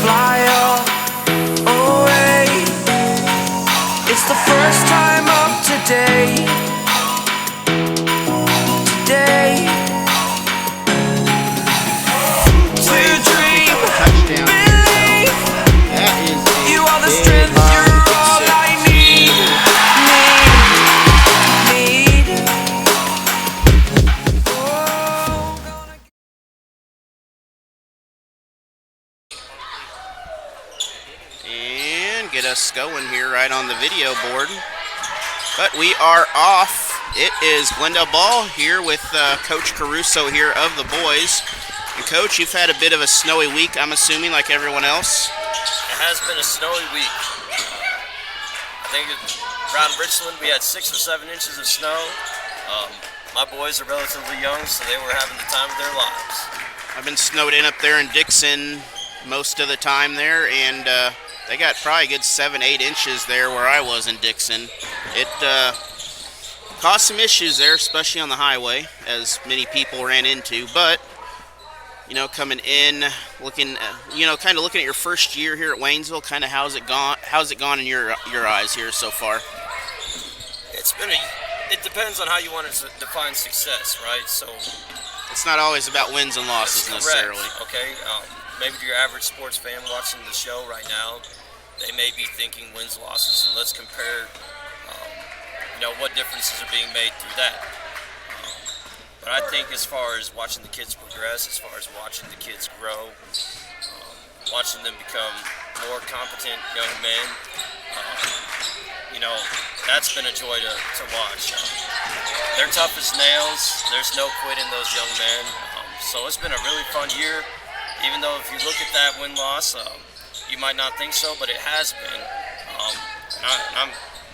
fly away. It's the first time of today. To dream, believe. You are the strength, you're all I need. And get us going here right on the video board. But we are off. It is Glendale ball here with Coach Caruso here of the boys. And Coach, you've had a bit of a snowy week, I'm assuming, like everyone else. It has been a snowy week. I think around Richland we had 6 or 7 inches of snow. My boys are relatively young, so they were having the time of their lives. I've been snowed in up there in Dixon most of the time there, and they got probably a good 7-8 inches there where I was in Dixon. It caused some issues there, especially on the highway, as many people ran into. But, you know, coming in, looking, kind of looking at your first year here at Waynesville, kind of how's it gone in your eyes here so far? It depends on how you want to define success, right? So it's not always about wins and losses necessarily. Okay, maybe to your average sports fan watching the show right now, they may be thinking wins, losses, and let's compare, what differences are being made through that. But I think as far as watching the kids progress, as far as watching the kids grow, watching them become more competent young men, that's been a joy to watch. They're tough as nails. There's no quit in those young men. So it's been a really fun year, even though if you look at that win-loss, you might not think so, but it has been.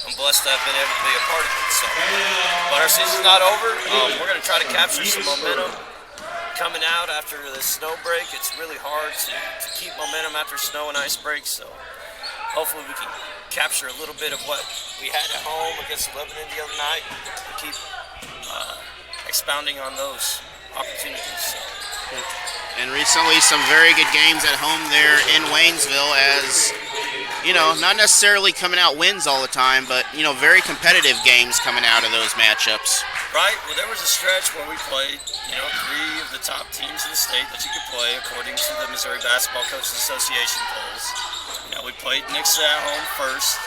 I'm blessed to have been able to be a part of it. So, but our season's not over. We're going to try to capture some momentum coming out after the snow break. It's really hard to keep momentum after snow and ice breaks. So hopefully we can capture a little bit of what we had at home against Lebanon the other night and keep expounding on those opportunities. So. And recently some very good games at home there in Waynesville, as not necessarily coming out wins all the time, but very competitive games coming out of those matchups. Right. Well, there was a stretch where we played 3 of the top teams in the state that you could play according to the Missouri Basketball Coaches Association polls. We played Nixa at home first.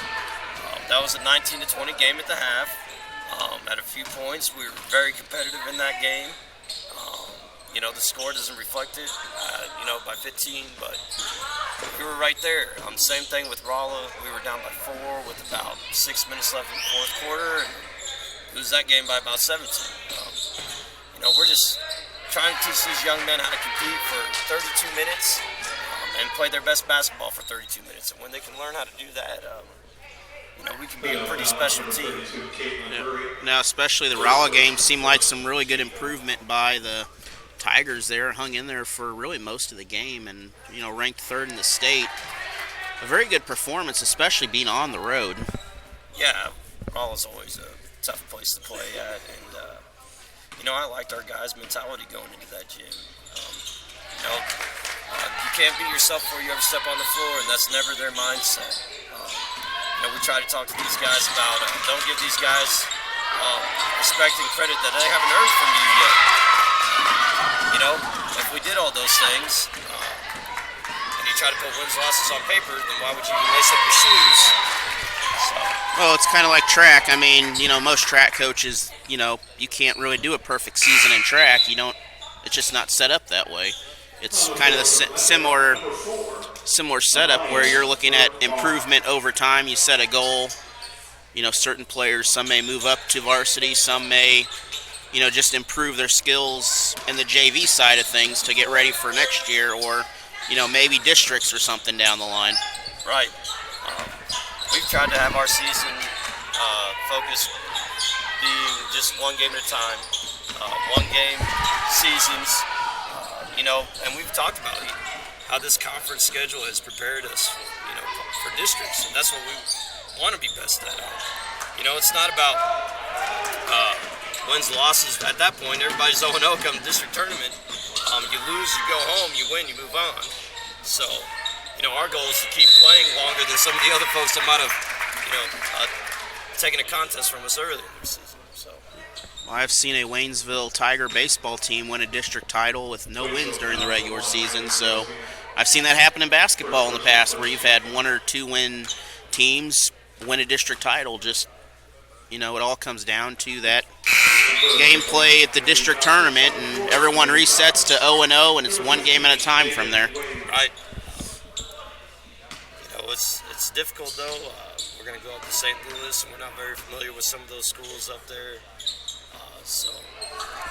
That was a 19-20 game at the half. At a few points, we were very competitive in that game. The score doesn't reflect it, by 15, but we were right there. Same thing with Rolla. We were down by 4 with about 6 minutes left in the fourth quarter, and lose that game by about 17. We're just trying to teach these young men how to compete for 32 minutes and play their best basketball for 32 minutes. And when they can learn how to do that, we can be a pretty special team. Yeah. Now, especially the Rolla game seemed like some really good improvement by the Tigers there, hung in there for really most of the game and, ranked 3rd in the state. A very good performance, especially being on the road. Yeah, Rolla's always a tough place to play at, and, I liked our guys' mentality going into that gym. You can't beat yourself before you ever step on the floor, and that's never their mindset. We try to talk to these guys about don't give these guys respect and credit that they haven't earned from you yet. If we did all those things, and you try to put wins, losses on paper, then why would you even lace up your shoes? So. Well, it's kind of like track. I mean, most track coaches, you can't really do a perfect season in track. It's just not set up that way. It's kind of a similar setup where you're looking at improvement over time. You set a goal. Certain players, some may move up to varsity, some may, just improve their skills in the JV side of things to get ready for next year, or, maybe districts or something down the line. Right. We've tried to have our season focus being just one game at a time, one game seasons, and we've talked about how this conference schedule has prepared us, for districts, and that's what we want to be best at. It's not about wins, losses. At that point, everybody's 0-0 come district tournament. You lose, you go home, you win, you move on. So our goal is to keep playing longer than some of the other folks that might have, taken a contest from us earlier this season. So. Well, I've seen a Waynesville Tiger baseball team win a district title with no wins during the regular season, so I've seen that happen in basketball in the past where you've had 1 or 2 win teams win a district title. Just, it all comes down to that gameplay at the district tournament, and everyone resets to 0-0, and it's one game at a time from there. Right. It's difficult, though. We're going to go up to St. Louis, and we're not very familiar with some of those schools up there. So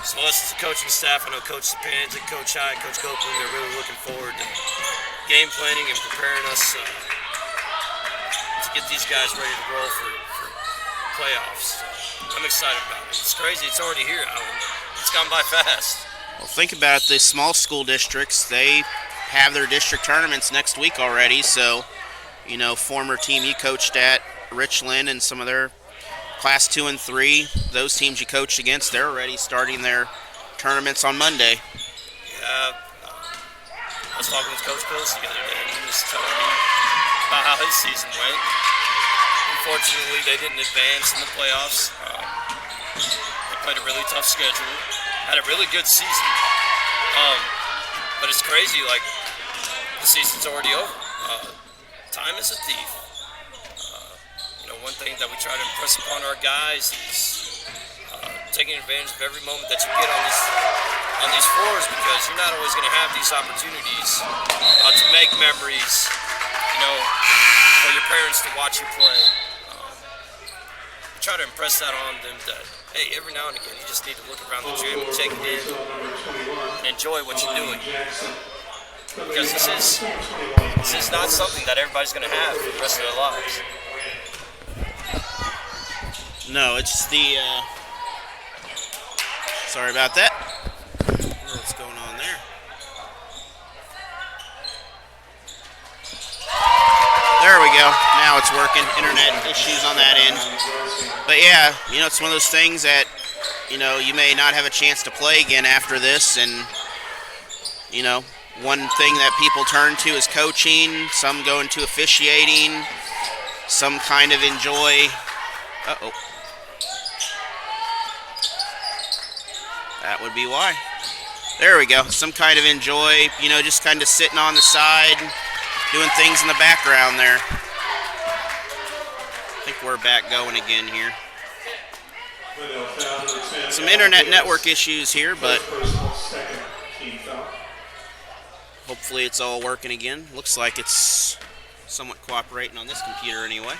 us as a coaching staff, I know Coach Sapanzik, Coach Hyatt, Coach Copeland, they're really looking forward to game planning and preparing us to get these guys ready to roll for playoffs. I'm excited about it. It's crazy. It's already here, Alan. It's gone by fast. Well, think about it. The small school districts, they have their district tournaments next week already, so former team you coached at, Richland, and some of their Class 2 and 3, those teams you coached against, they're already starting their tournaments on Monday. Yeah, I was talking with Coach Bills the other day, and he was telling me about how his season went. Unfortunately, they didn't advance in the playoffs. They played a really tough schedule, had a really good season. But it's crazy, like, the season's already over. Time is a thief. One thing that we try to impress upon our guys is taking advantage of every moment that you get on these floors, because you're not always going to have these opportunities to make memories, for your parents to watch you play. We try to impress that on them that, hey, every now and again you just need to look around the gym and take it in and enjoy what you're doing. Because this is not something that everybody's going to have for the rest of their lives. No, it's the, sorry about that. What's going on there? There we go. Now it's working. Internet issues on that end. But yeah, it's one of those things that, you may not have a chance to play again after this, and, one thing that people turn to is coaching, some go into officiating, some kind of enjoy. Uh-oh. That would be why. There we go. Some kind of enjoy, just kind of sitting on the side, doing things in the background there. I think we're back going again here. Some internet network issues here, but hopefully it's all working again. Looks like it's somewhat cooperating on this computer anyway.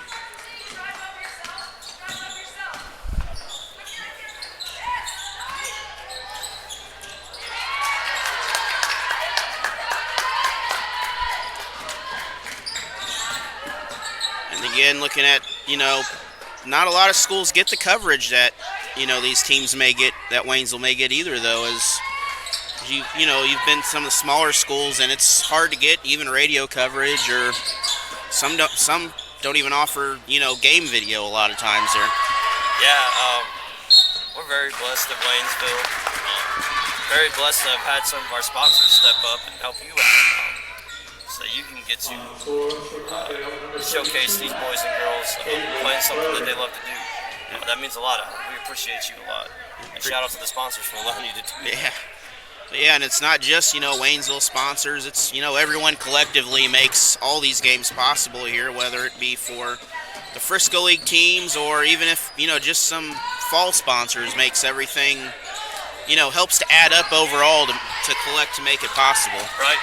Again, looking at, not a lot of schools get the coverage that, these teams may get, that Waynesville may get either, though, as you've been to some of the smaller schools, and it's hard to get even radio coverage, or some don't even offer, game video a lot of times there. Yeah, we're very blessed at Waynesville. Very blessed to have had some of our sponsors step up and help you out. So you can get to showcase these boys and girls playing something that they love to do. That means a lot. We appreciate you a lot. And shout out to the sponsors for allowing you to do that. Yeah, and it's not just, Waynesville sponsors. It's, everyone collectively makes all these games possible here, whether it be for the Frisco League teams or even if, just some fall sponsors makes everything, helps to add up overall to collect to make it possible. Right.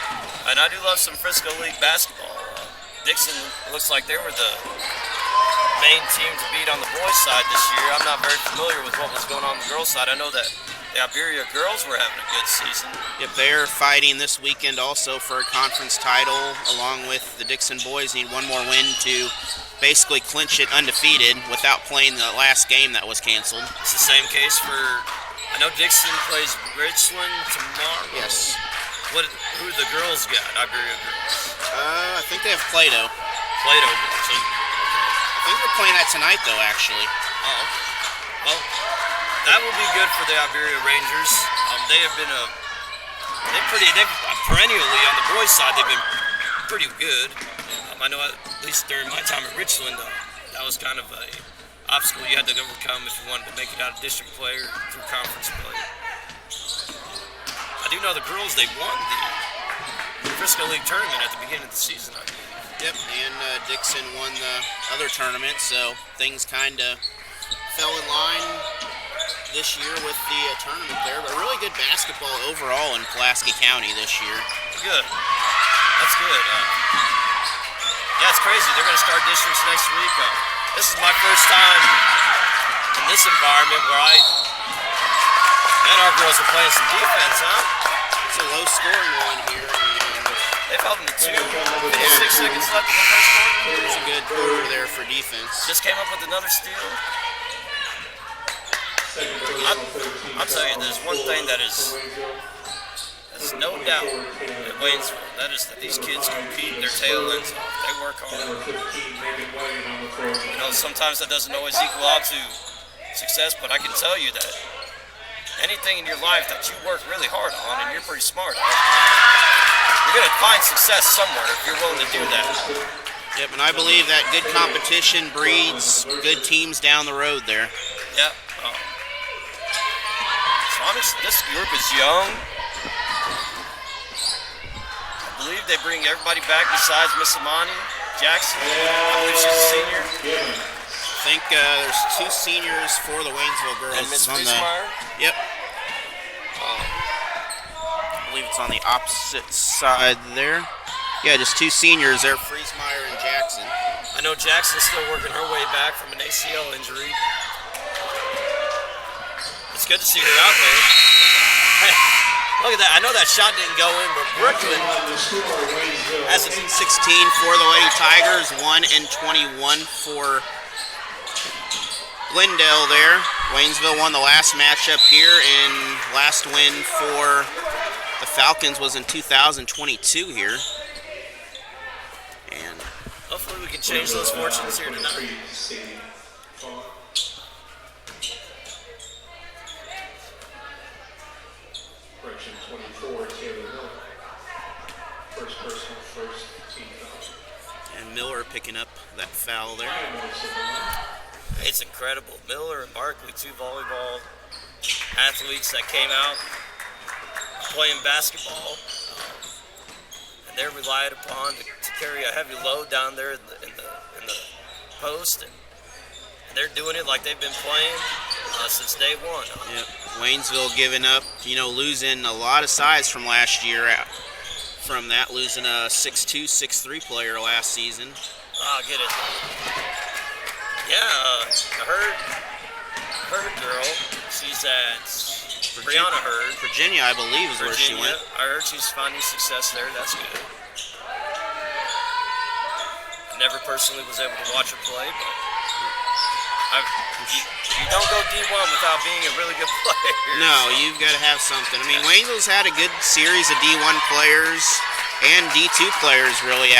And I do love some Frisco League basketball. Dixon looks like they were the main team to beat on the boys' side this year. I'm not very familiar with what was going on the girls' side. I know that the Iberia girls were having a good season. Yep, they're fighting this weekend also for a conference title, along with the Dixon boys need one more win to basically clinch it undefeated without playing the last game that was canceled. It's the same case for, I know Dixon plays Richland tomorrow. Yes. Who the girls got? Iberia girls. I think they have Plato. Plato girls. Okay. I think they're playing that tonight, though, actually. Oh. Well, that will be good for the Iberia Rangers. They have been they've perennially on the boys' side. They've been pretty good. I know at least during my time at Richland, that was kind of a obstacle you had to overcome if you wanted to make it out of district play or through conference play. I do know the girls, they won the Frisco League tournament at the beginning of the season. Yep, and Dixon won the other tournament, so things kind of fell in line this year with the tournament there. But really good basketball overall in Pulaski County this year. Good. That's good. Yeah, it's crazy. They're going to start districts next week. This is my first time in this environment where our girls are playing some defense, huh? It's a low-scoring one here. They've held them to 2. 56 seconds left in the first quarter. There's a good quarter there for defense. Just came up with another steal. I'll tell you, there's one thing that is no doubt at Waynesville. That is that these kids compete their tail ends off. They work hard. You know, sometimes that doesn't always equal out to success, but I can tell you that anything in your life that you work really hard on and you're pretty smart at, you're going to find success somewhere if you're willing to do that. Yep, and I believe that good competition breeds good teams down the road there. Yep. So honestly, this group is young. I believe they bring everybody back besides Miss Amani Jackson. I believe she's a senior. I think there's 2 seniors for the Waynesville girls. And Miss Friesmeyer? Yep. I believe it's on the opposite side there. Yeah, just 2 seniors there, Friesmeyer and Jackson. I know Jackson's still working her way back from an ACL injury. It's good to see her out there. Hey, look at that. I know that shot didn't go in, but Brooklyn has a 16 for the Lady Tigers, 1 and 21 for Glendale there. Waynesville won the last matchup here, and last win for the Falcons was in 2022 here. And hopefully we can change those fortunes here tonight. Correction 24, Taylor Miller. First personal, first team foul. And Miller picking up that foul there. It's incredible. Miller and Barkley, 2 volleyball athletes that came out playing basketball, and they're relied upon to carry a heavy load down there in the post, and they're doing it like they've been playing since day one. Yep. Waynesville giving up, losing a lot of size from last year. From that, losing a 6'2", 6'3" player last season. Oh, get it. Yeah, Hurd girl, she's at Brianna Hurd. Virginia, I believe, is where she went. I heard she's finding success there. That's good. I never personally was able to watch her play, but you don't go D1 without being a really good player. No, you've got to have something. I mean, Waynesville's had a good series of D1 players and D2 players really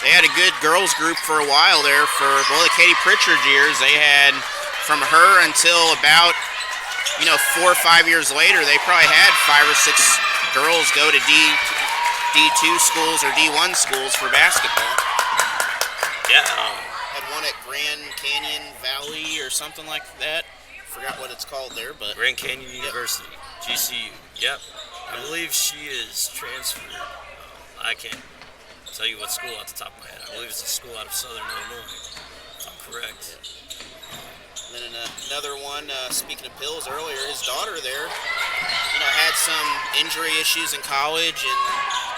they had a good girls group for a while there for, the Katie Pritchard years. They had, from her until about, 4 or 5 years later, they probably had 5 or 6 girls go to D2 schools or D1 schools for basketball. Yeah. Had one at Grand Canyon Valley or something like that. Forgot what it's called there, but Grand Canyon University, GCU. Yep. I believe she is transferred. I can't tell you what school off the top of my head. I believe it's a school out of Southern Illinois, if I'm correct. And then another one, speaking of Pills earlier, his daughter there, had some injury issues in college and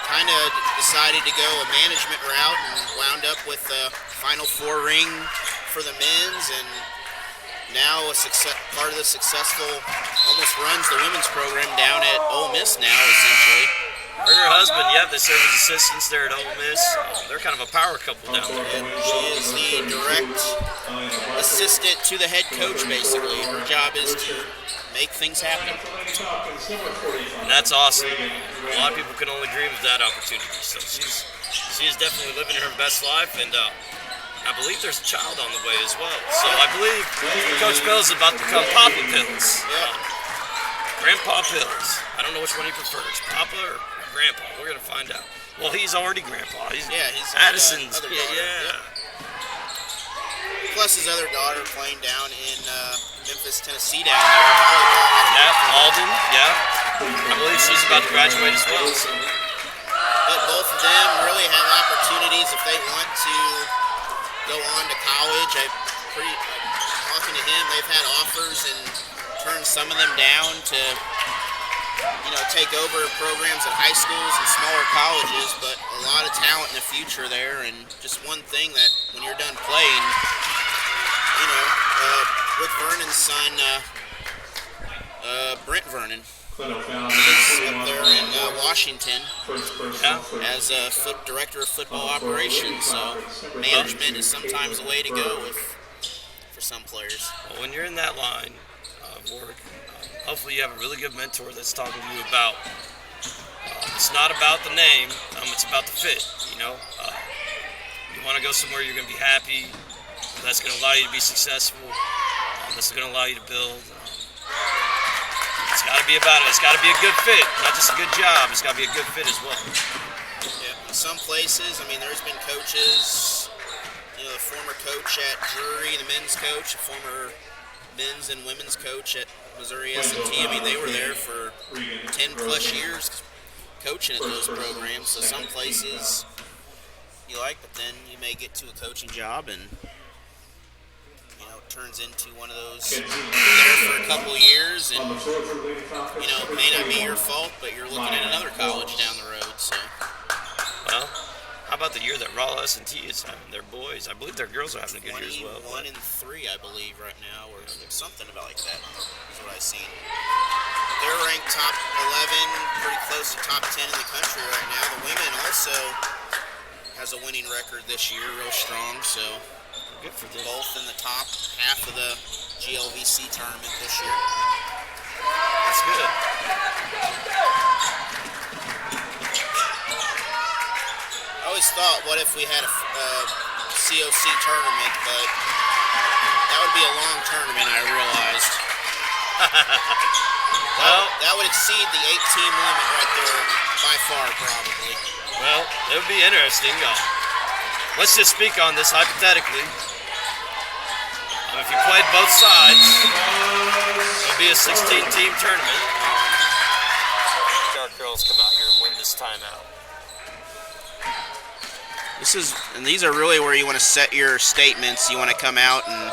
kind of decided to go a management route and wound up with a Final Four ring for the men's, and now part of the successful, almost runs the women's program down at Ole Miss now, essentially. Her and her husband, they serve as assistants there at Ole Miss. They're kind of a power couple down there. And she is the direct assistant to the head coach, basically. Her job is to make things happen. And that's awesome. A lot of people can only dream of that opportunity. So she is definitely living her best life, and I believe there's a child on the way as well. So I believe Coach Pills is about to become Papa Pills. Grandpa Pills. I don't know which one he prefers, Papa or Grandpa. We're going to find out. Well, he's already grandpa. He's Addison's. Other Yeah, daughter. yeah. Plus his other daughter playing down in Memphis, Tennessee down there. Volleyball. Yeah, Alden. Yeah. I believe she's about to graduate as well. So. But both of them really have opportunities if they want to go on to college. Talking to him, they've had offers and turned some of them down to, take over programs at high schools and smaller colleges, but a lot of talent in the future there, and just one thing that when you're done playing, Rick Vernon's son, Brent Vernon, is up there in Washington as a director of football operations, so management is sometimes the way to go for some players. Well, when you're in that line of work, hopefully you have a really good mentor that's talking to you about, it's not about the name, it's about the fit, you want to go somewhere you're going to be happy, that's going to allow you to be successful, that's going to allow you to build. It's got to be about it. It's got to be a good fit, not just a good job. It's got to be a good fit as well. Yeah, in some places, there's been coaches, the former coach at Drury, the men's coach, the former men's and women's coach at Missouri S&T. They were there for 10 plus years coaching at those programs. So some places you like, but then you may get to a coaching job and it turns into one of those, you're there for a couple of years and it may not be your fault, but you're looking at another college down the road. So, well, how about the year that Raw S&T is having? Their boys, I believe their girls are having a good year as well. 21 and 3, I believe, right now, or something about like that is what I've seen. They're ranked top 11, pretty close to top 10 in the country right now. The women also has a winning record this year, real strong, so good for them. Both in the top half of the GLVC tournament this year. That's good. I always thought, what if we had a COC tournament, but that would be a long tournament, I realized. Well, that would exceed the 8-team limit right there by far, probably. Well, it would be interesting. Let's just speak on this hypothetically. If you played both sides, it would be a 16-team tournament. Our girls come out here and win this time out. These are really where you want to set your statements. You want to come out and,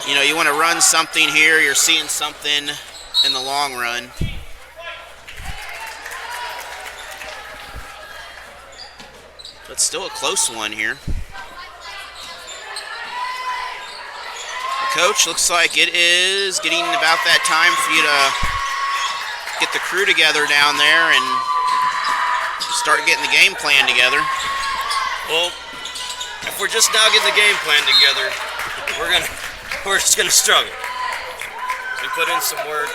you want to run something here. You're seeing something in the long run. But still a close one here. Coach, looks like it is getting about that time for you to get the crew together down there and start getting the game plan together. Well, if we're just now getting the game plan together, we're just gonna struggle. We put in some work.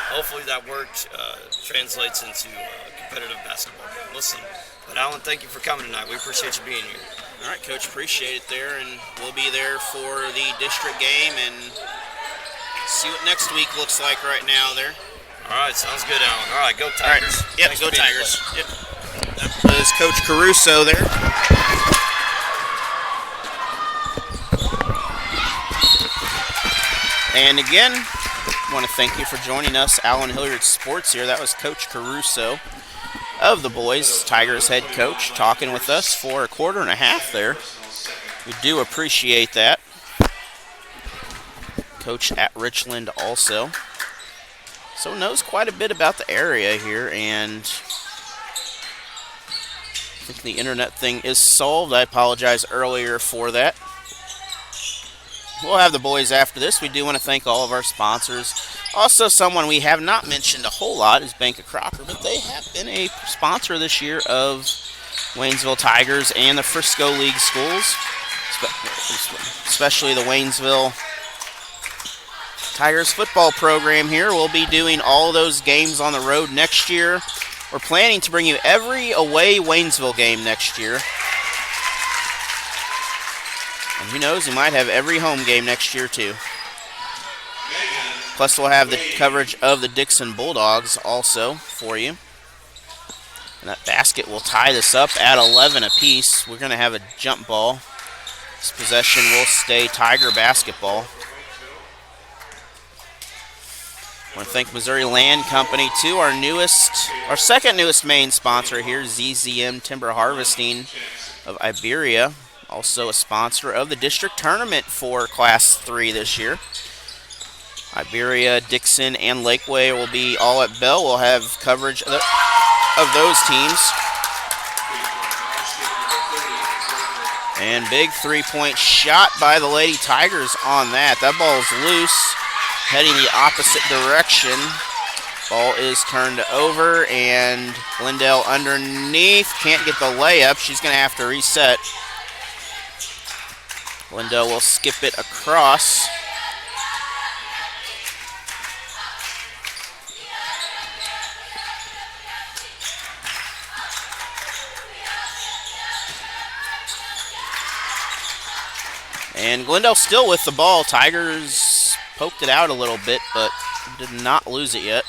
Hopefully that work translates into competitive basketball. Listen, but Alan, thank you for coming tonight. We appreciate you being here. All right, Coach, appreciate it there, and we'll be there for the district game and see what next week looks like right now there. All right, sounds good, Alan. All right, go Tigers. All right. Yep, Thanks go Tigers. Yep. That was Coach Caruso there. And again, I want to thank you for joining us, Allen Hilliard Sports here. That was Coach Caruso of the boys, Tigers head coach, talking with us for a quarter and a half there. We do appreciate that. Coach at Richland also. So knows quite a bit about the area here, and I think the internet thing is solved. I apologize earlier for that. We'll have the boys after this. We do want to thank all of our sponsors. Also, someone we have not mentioned a whole lot is Bank of Crocker, but they have been a sponsor this year of Waynesville Tigers and the Frisco League schools, especially the Waynesville Tigers football program here. We'll be doing all those games on the road next year. We're planning to bring you every away Waynesville game next year. And who knows, we might have every home game next year too. Plus we'll have the coverage of the Dixon Bulldogs also for you. And that basket will tie this up at 11 apiece. We're going to have a jump ball. This possession will stay Tiger basketball. I want to thank Missouri Land Company too, our second newest main sponsor here, ZZM Timber Harvesting of Iberia. Also a sponsor of the district tournament for Class 3 this year. Iberia, Dixon, and Lakeway will be all at Bell. We'll have coverage of those teams. And big three-point shot by the Lady Tigers on that. That ball's loose, heading the opposite direction. Ball is turned over, and Glendale underneath. Can't get the layup. She's going to have to reset. Glendale will skip it across. And Glendale still with the ball. Tigers poked it out a little bit, but did not lose it yet.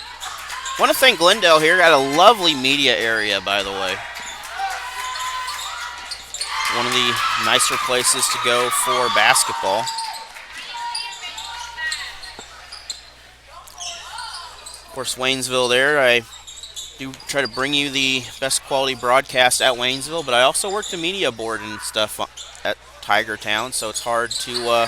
Want to thank Glendale here. Got a lovely media area, by the way. One of the nicer places to go for basketball. Of course, Waynesville there. I do try to bring you the best quality broadcast at Waynesville, but I also work the media board and stuff at Tiger Town, so it's hard to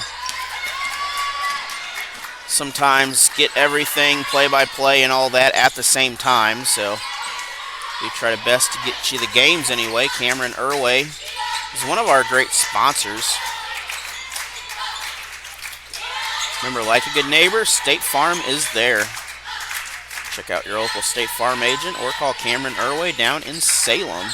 sometimes get everything play-by-play and all that at the same time. So we try to best to get you the games anyway. Cameron Irway is one of our great sponsors. Remember, like a good neighbor, State Farm is there. Check out your local State Farm agent or call Cameron Irway down in Salem.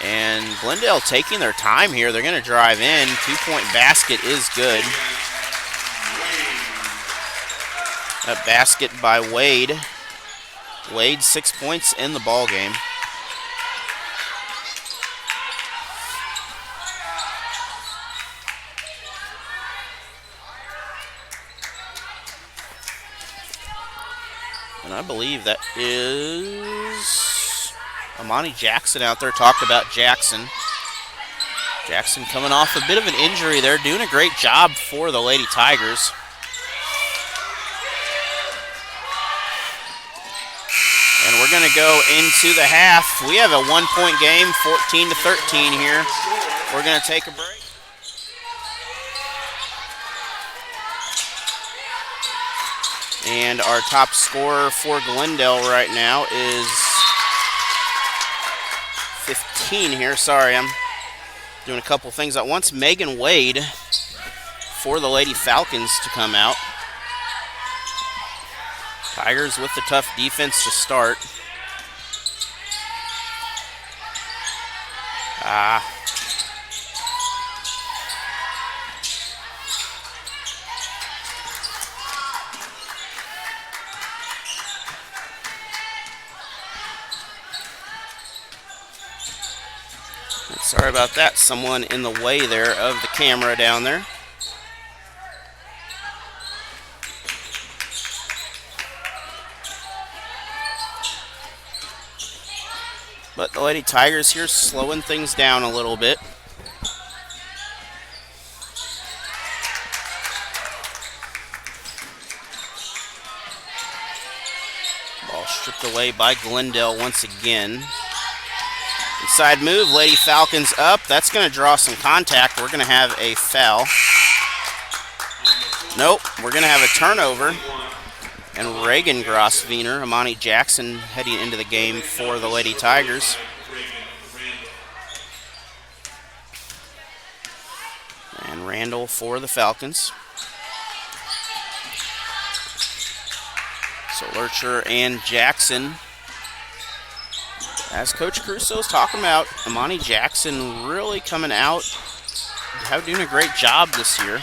And Glendale taking their time here. They're going to drive in. Two-point basket is good. That basket by Wade. Wade 6 points in the ball game. And I believe that is Amani Jackson out there. Talked about Jackson. Jackson coming off a bit of an injury there. Doing a great job for the Lady Tigers. And we're going to go into the half. We have a one-point game, 14-13 here. We're going to take a break. And our top scorer for Glendale right now is 15 here. Sorry, I'm doing a couple things at once. Megan Wade for the Lady Falcons to come out. Tigers with the tough defense to start. Sorry about that. Someone in the way there of the camera down there. But the Lady Tigers here slowing things down a little bit. Ball stripped away by Glendale once again. Inside move, Lady Falcons up. That's going to draw some contact. We're going to have a foul. Nope, we're going to have a turnover. And Reagan Grosswiener, Amani Jackson heading into the game for the Lady Tigers. And Randall for the Falcons. So Lurcher and Jackson. As Coach Crusoe is talking about, Amani Jackson really coming out, doing a great job this year.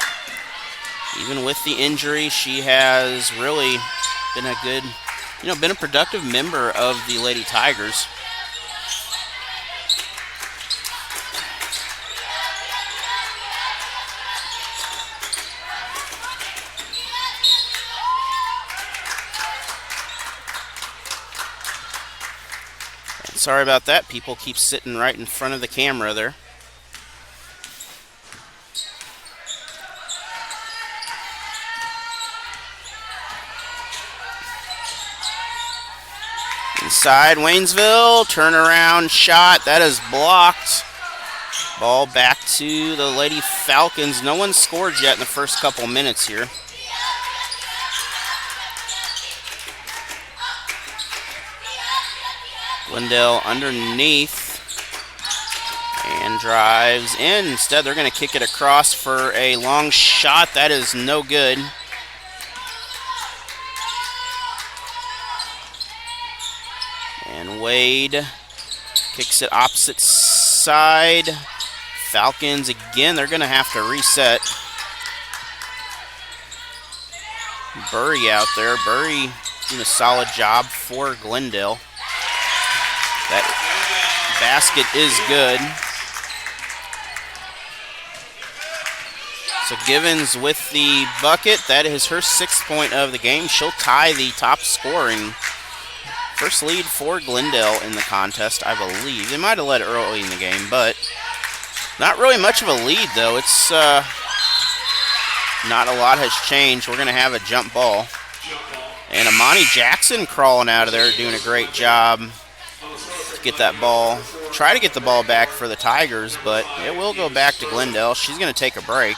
Even with the injury, she has really been a good, been a productive member of the Lady Tigers. Sorry about that. People keep sitting right in front of the camera there. Inside Waynesville, turnaround shot. That is blocked. Ball back to the Lady Falcons. No one scored yet in the first couple minutes here. Glendale underneath and drives in. Instead, they're going to kick it across for a long shot. That is no good. And Wade kicks it opposite side. Falcons again, they're going to have to reset. Burry out there. Burry doing a solid job for Glendale. That basket is good. So Givens with the bucket. That is her 6th point of the game. She'll tie the top scoring. First lead for Glendale in the contest, I believe. They might have led early in the game, but not really much of a lead, though. It's not a lot has changed. We're going to have a jump ball. And Amani Jackson crawling out of there, doing a great job to get that ball. Try to get the ball back for the Tigers, but it will go back to Glendale. She's going to take a break.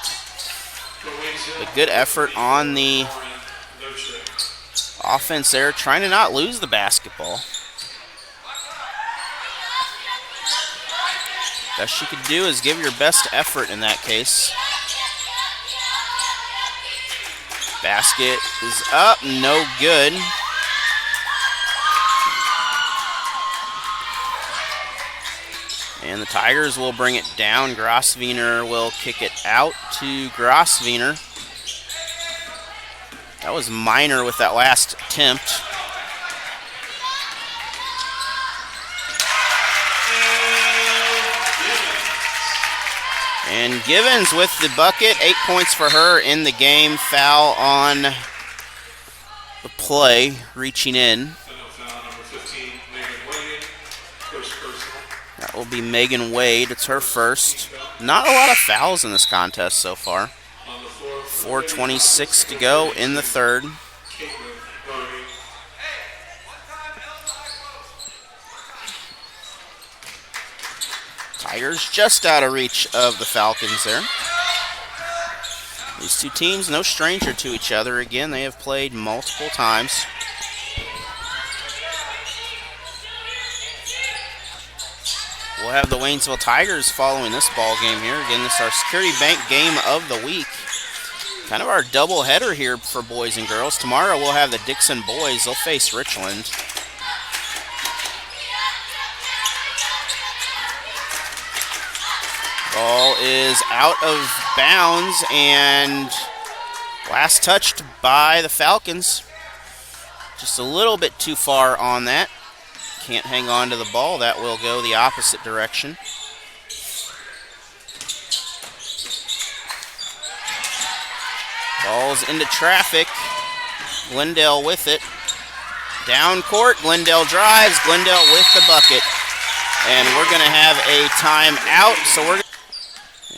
But good effort on the offense there, trying to not lose the basketball. Best you could do is give your best effort in that case. Basket is up, no good. And the Tigers will bring it down. Grosvenor will kick it out to Grosvenor. That was Minor with that last attempt. And Givens with the bucket, 8 points for her in the game. Foul on the play, reaching in. That will be Megan Wade. It's her first. Not a lot of fouls in this contest so far. 4:26 to go in the third. Tigers just out of reach of the Falcons there. These two teams, no stranger to each other. Again, they have played multiple times. We'll have the Waynesville Tigers following this ball game here. Again, this is our Security Bank game of the week. Kind of our double header here for boys and girls. Tomorrow we'll have the Dixon boys. They'll face Richland. Ball is out of bounds and last touched by the Falcons. Just a little bit too far on that. Can't hang on to the ball. That will go the opposite direction. Ball's into traffic. Glendale with it. Down court. Glendale drives. Glendale with the bucket. And we're going to have a timeout.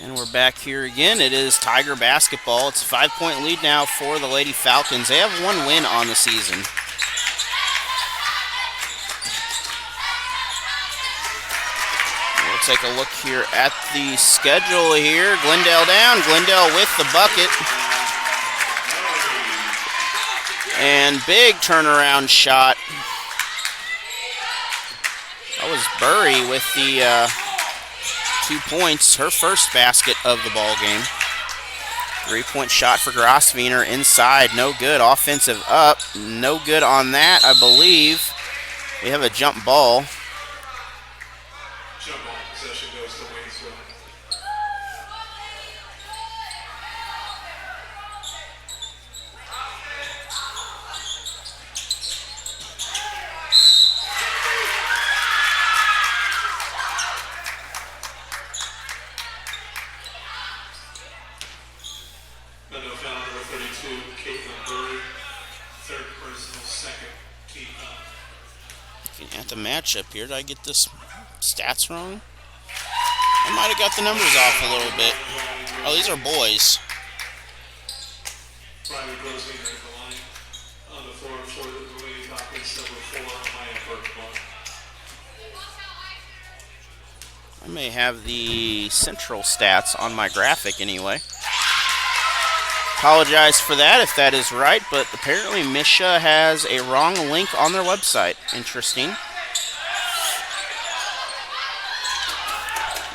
And we're back here again. It is Tiger basketball. It's a 5-point lead now for the Lady Falcons. They have one win on the season. We'll take a look here at the schedule here. Glendale down. Glendale with the bucket. And big turnaround shot. That was Burry with the 2 points, her first basket of the ball game. 3-point shot for Grosvenor inside, no good. Offensive up, no good on that, I believe. We have a jump ball. Jump ball possession goes to Waynesville. Mental foul number 32, Caitlin Burry. Third personal, second team foul. Looking at the matchup here. Did I get this stats wrong? I might have got the numbers off a little bit. Oh, these are boys. Riley Grosvenor at the line on the floor for the Lady Falcons, number 4 on my effort one. I may have the central stats on my graphic anyway. Apologize for that if that is right, but apparently MSHSAA has a wrong link on their website. Interesting.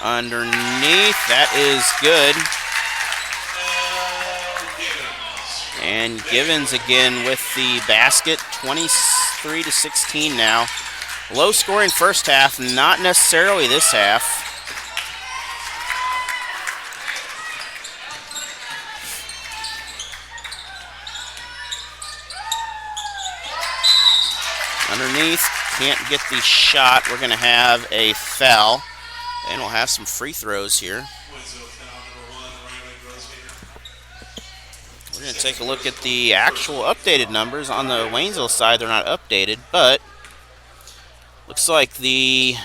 Underneath, that is good. And Givens again with the basket, 23-16 now. Low scoring first half, not necessarily this half. Underneath, can't get the shot. We're going to have a foul. And we'll have some free throws here. Waynesville foul number 1, Riley Grosvenor. We're going to take a look at the actual updated numbers. On the Waynesville side, they're not updated, but looks like the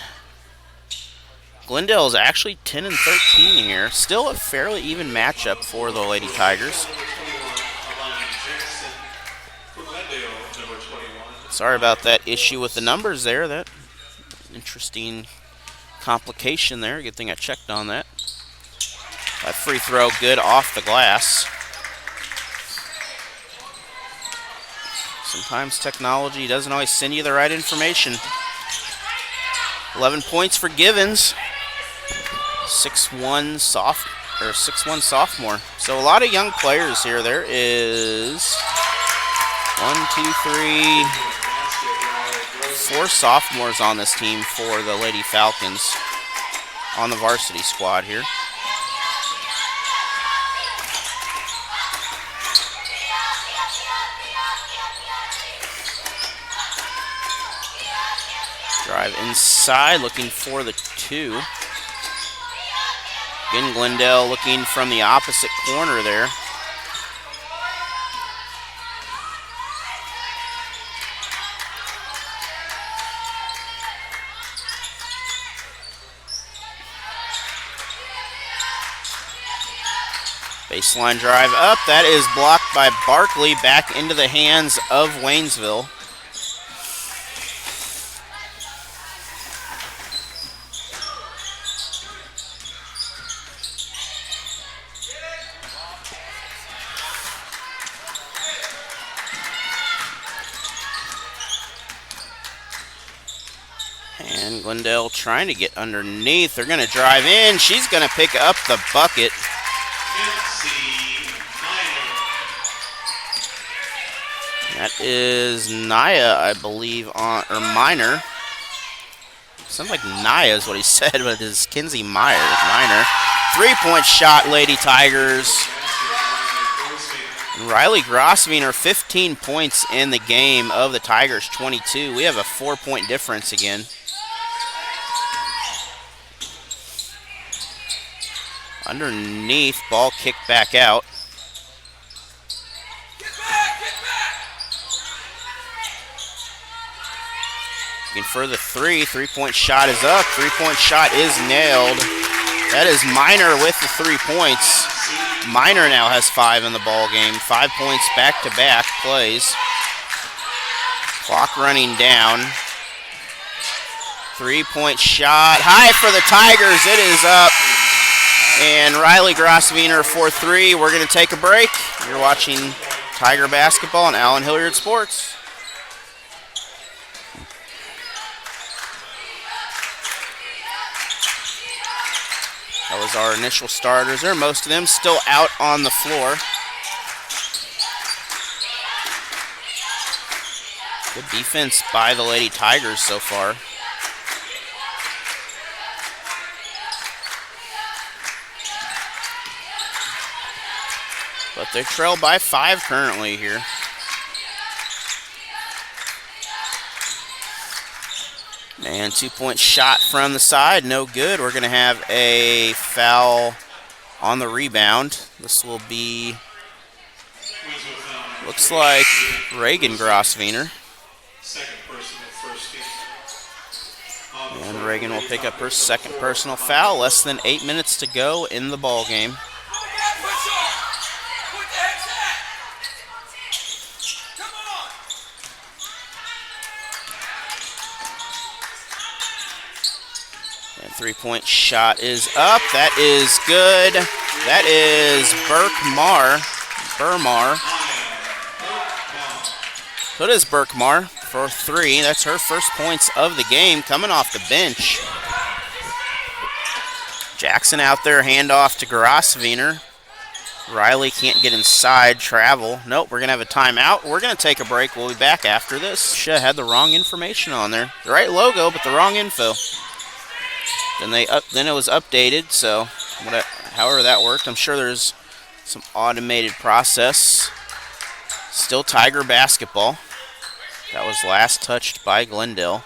Glendale is actually 10-13 here. Still a fairly even matchup for the Lady Tigers. Sorry about that issue with the numbers there. That interesting complication there. Good thing I checked on that. That free throw good off the glass. Sometimes technology doesn't always send you the right information. 11 points for Givens. 6'1" sophomore. So a lot of young players here. There is 4 sophomores on this team for the Lady Falcons on the varsity squad here. Drive inside, looking for the 2. Again, Glendale looking from the opposite corner there. Baseline drive up. That is blocked by Barkley, back into the hands of Waynesville. And Glendale trying to get underneath. They're going to drive in. She's going to pick up the bucket. That is Naya, I believe, or Minor. Sounds like Naya is what he said, but it is Kinsey Minor. 3-point shot, Lady Tigers. Riley Grosvenor, 15 points in the game of the Tigers, 22. We have a 4-point difference again. Underneath, ball kicked back out. Looking for the 3. 3-point shot is up. 3-point shot is nailed. That is Minor with the 3 points. Minor now has 5 in the ball game. 5 points back-to-back plays. Clock running down. 3-point shot. High for the Tigers. It is up. And Riley Grosvenor for 3. We're going to take a break. You're watching Tiger basketball on Allen Hilliard Sports. That was our initial starters. There are most of them still out on the floor. Good defense by the Lady Tigers so far. But they trail by 5 currently here. And 2-point shot from the side, no good. We're going to have a foul on the rebound. This will be, looks like Reagan Grosvenor. Second person at first team. And Reagan will pick up her second personal foul. Less than 8 minutes to go in the ball game. And three-point shot is up. That is good. That is Burkmar. So it is Burkmar for three. That's her first points of the game coming off the bench. Jackson out there, handoff to Grosvener. Riley can't get inside, travel. Nope, we're going to have a timeout. We're going to take a break. We'll be back after this. Should have had the wrong information on there. The right logo, but the wrong info. Then it was updated, so however that worked. I'm sure there's some automated process. Still Tiger basketball. That was last touched by Glendale.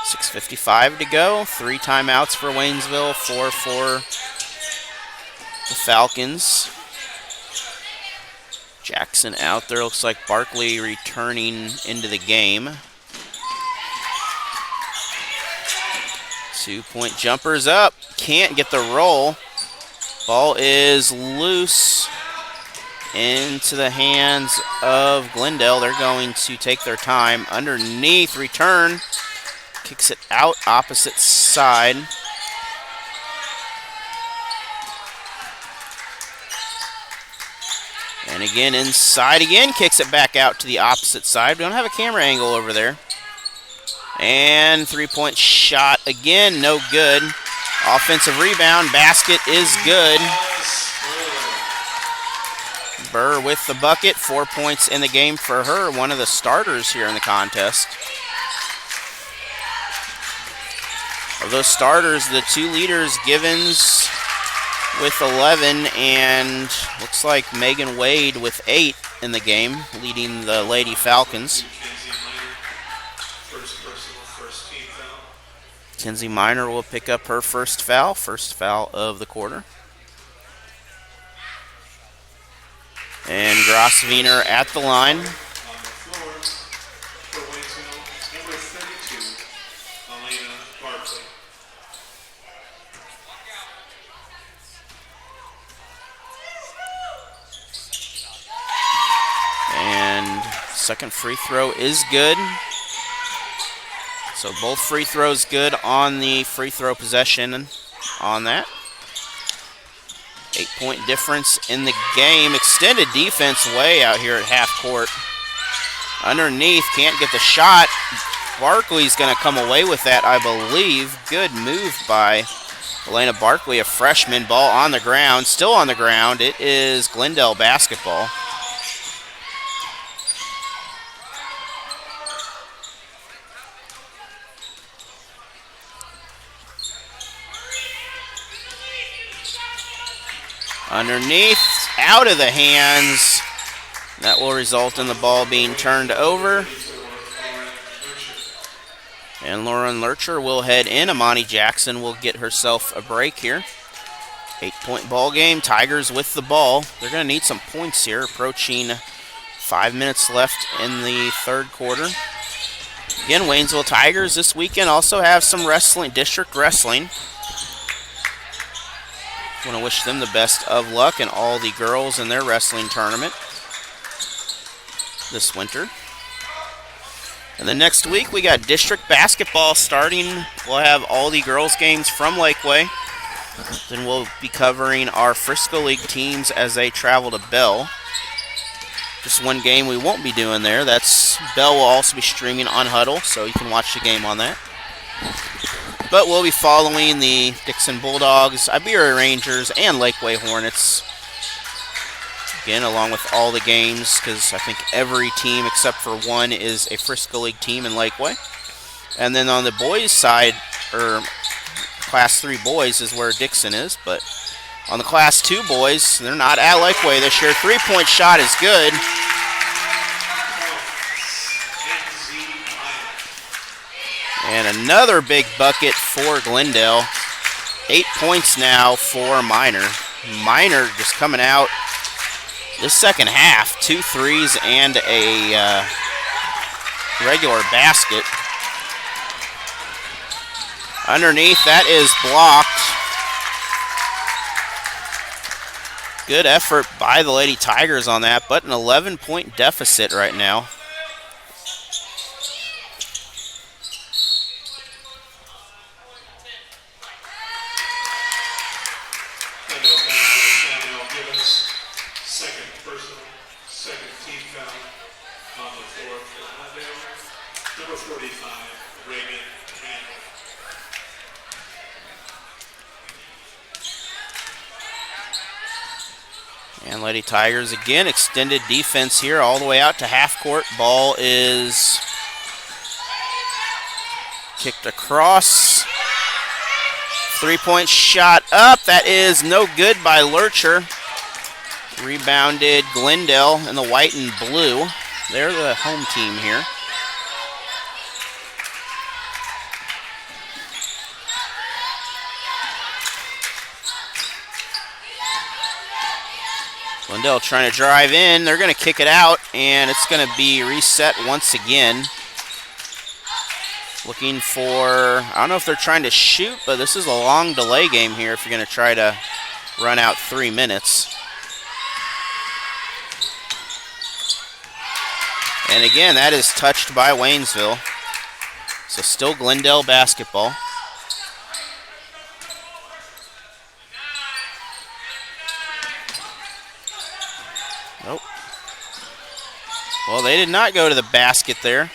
6:55 to go. 3 timeouts for Waynesville, 4 for the Falcons. Jackson out there. Looks like Barkley returning into the game. 2-point jumper's up. Can't get the roll. Ball is loose into the hands of Glendale. They're going to take their time. Underneath, return. Kicks it out opposite side. And again, inside again. Kicks it back out to the opposite side. We don't have a camera angle over there. And three-point shot again, no good. Offensive rebound, basket is good. Burr with the bucket, 4 points in the game for her, one of the starters here in the contest. Of those starters, the two leaders, Givens with 11 and looks like Megan Wade with 8 in the game, leading the Lady Falcons. Kenzie Miner will pick up her first foul of the quarter. And Grosvener at the line. And second free throw is good. So both free throws good on the free throw possession on that. 8-point difference in the game. Extended defense way out here at half court. Underneath, can't get the shot. Barkley's going to come away with that, I believe. Good move by Elena Barkley, a freshman. Ball on the ground, still on the ground. It is Glendale basketball. Underneath, out of the hands. That will result in the ball being turned over. And Lauren Lurcher will head in. Amani Jackson will get herself a break here. 8-point ball game. Tigers with the ball. They're going to need some points here. Approaching 5 minutes left in the third quarter. Again, Waynesville Tigers this weekend also have some wrestling, district wrestling. I want to wish them the best of luck and all the girls in their wrestling tournament this winter. And then next week we got district basketball starting. We'll have all the girls games from Lakeway. Then we'll be covering our Frisco League teams as they travel to Bell. Just one game we won't be doing there. That's Bell will also be streaming on Huddle, so you can watch the game on that. But we'll be following the Dixon Bulldogs, Iberia Rangers, and Lakeway Hornets. Again, along with all the games, because I think every team except for one is a Frisco League team in Lakeway. And then on the boys' side, or Class 3 boys is where Dixon is, but on the Class 2 boys, they're not at Lakeway this year. 3-point shot is good. And another big bucket for Glendale. 8 points now for Miner. Miner just coming out this second half. 2 threes and a regular basket. Underneath, that is blocked. Good effort by the Lady Tigers on that, but an 11-point deficit right now. Second team foul on the floor for Glendale. Number 45, Reagan Randall. And Lady Tigers again, extended defense here all the way out to half court. Ball is kicked across. 3-point shot up. That is no good by Lurcher. Rebounded Glendale in the white and blue. They're the home team here. Glendale trying to drive in. They're going to kick it out, and it's going to be reset once again. Looking for, I don't know if they're trying to shoot, but this is a long delay game here if you're going to try to run out 3 minutes. And again, that is touched by Waynesville. So still Glendale basketball. Nope. Well, they did not go to the basket there.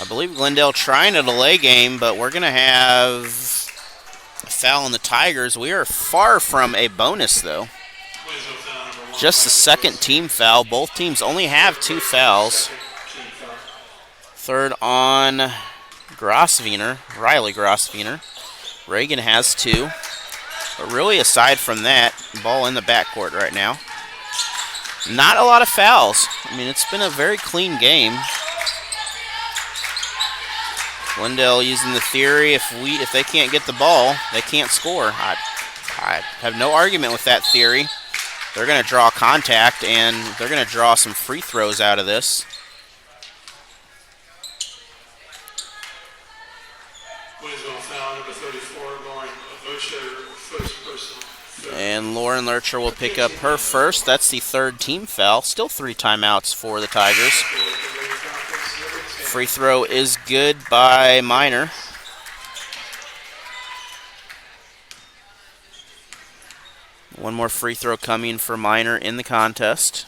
I believe Glendale trying a delay game, but we're going to have a foul on the Tigers. We are far from a bonus, though. Just the second team foul. Both teams only have 2 fouls. Third on Riley Grosvenor. Reagan has 2. But really, aside from that, ball in the backcourt right now. Not a lot of fouls. I mean, it's been a very clean game. Glendale using the theory, if they can't get the ball, they can't score. I have no argument with that theory. They're going to draw contact, and they're going to draw some free throws out of this. Waynesville foul number 34, Lauren Lurcher, first personal. And Lauren Lurcher will pick up her first. That's the 3rd team foul. Still 3 timeouts for the Tigers. Free throw is good by Minor. One more free throw coming for Minor in the contest.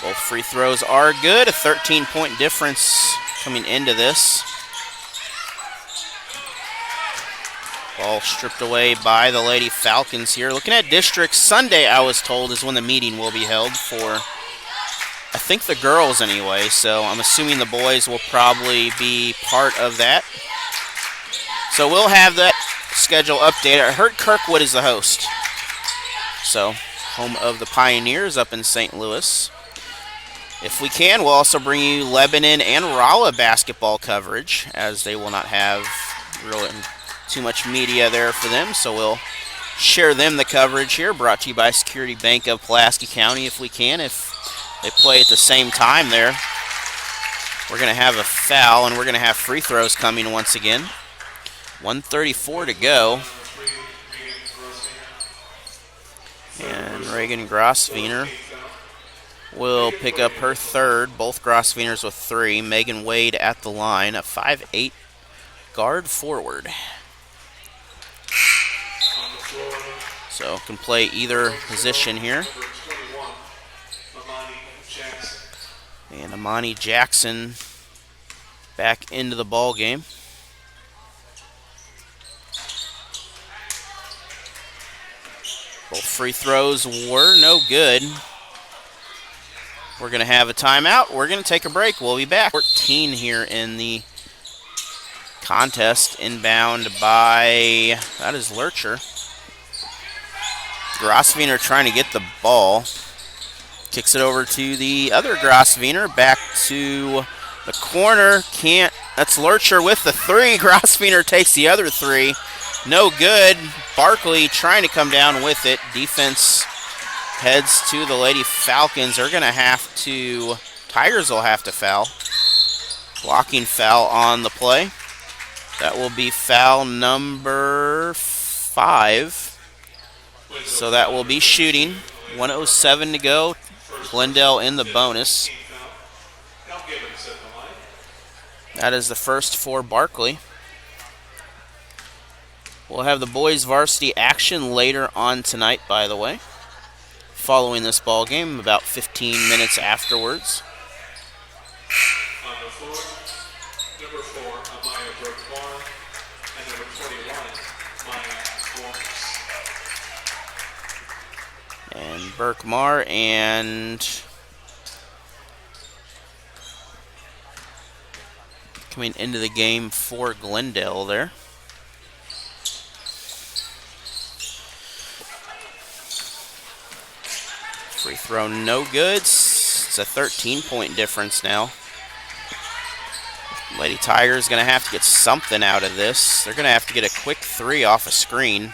Both free throws are good. A 13-point difference coming into this. Ball stripped away by the Lady Falcons here. Looking at districts, Sunday, I was told, is when the meeting will be held for, I think, the girls anyway. So I'm assuming the boys will probably be part of that. So we'll have that schedule updated. I heard Kirkwood is the host. So, home of the Pioneers up in St. Louis. If we can, we'll also bring you Lebanon and Rolla basketball coverage, as they will not have really too much media there for them. So we'll share them the coverage here, brought to you by Security Bank of Pulaski County if we can. If they play at the same time there, we're going to have a foul, and we're going to have free throws coming once again. 1:34 to go. And Reagan Grosvenor will pick up her 3rd. Both Grosvenors with 3. Megan Wade at the line, a 5'8" guard forward. So can play either position here. And Amani Jackson back into the ball game. Both free throws were no good. We're going to have a timeout. We're going to take a break. We'll be back. 14 here in the contest. Inbound by, that is Lurcher. Grosvenor trying to get the ball. Kicks it over to the other Grosvenor. Back to the corner. Can't. That's Lurcher with the 3. Grosvenor takes the other 3. No good. Barkley trying to come down with it. Defense heads to the Lady Falcons. They're going to have to Tigers will have to foul. Blocking foul on the play. That will be foul number 5. So that will be shooting. 1:07 to go. Glendale in the bonus. That is the first for Barkley. We'll have the boys varsity action later on tonight, by the way. Following this ball game, about 15 minutes afterwards. On the floor, number 4, Amaya Burke-Moore, and number 21, Maya Gomes. And Burke-Moore and coming into the game for Glendale there. Free throw no good. It's a 13-point difference now. Lady Tigers going to have to get something out of this. They're going to have to get a quick 3 off a screen.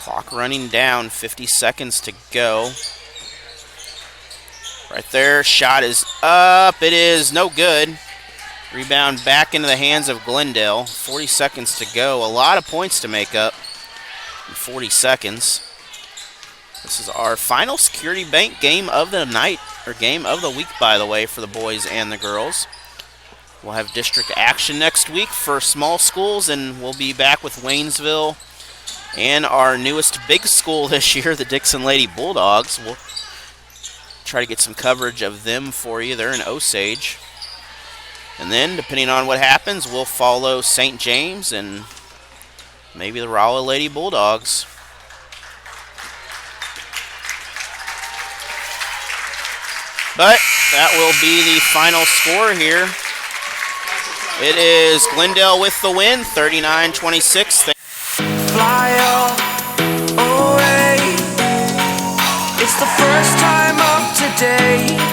Clock running down, 50 seconds to go. Right there, shot is up. It is no good. Rebound back into the hands of Glendale. 40 seconds to go. A lot of points to make up in 40 seconds. This is our final Security Bank game of the night, or game of the week, by the way, for the boys and the girls. We'll have district action next week for small schools, and we'll be back with Waynesville and our newest big school this year, the Dixon Lady Bulldogs. We'll try to get some coverage of them for you. They're in Osage. And then, depending on what happens, we'll follow St. James and maybe the Raleigh Lady Bulldogs. But that will be the final score here. It is Glendale with the win, 39-26. Fly away. It's the first time of today.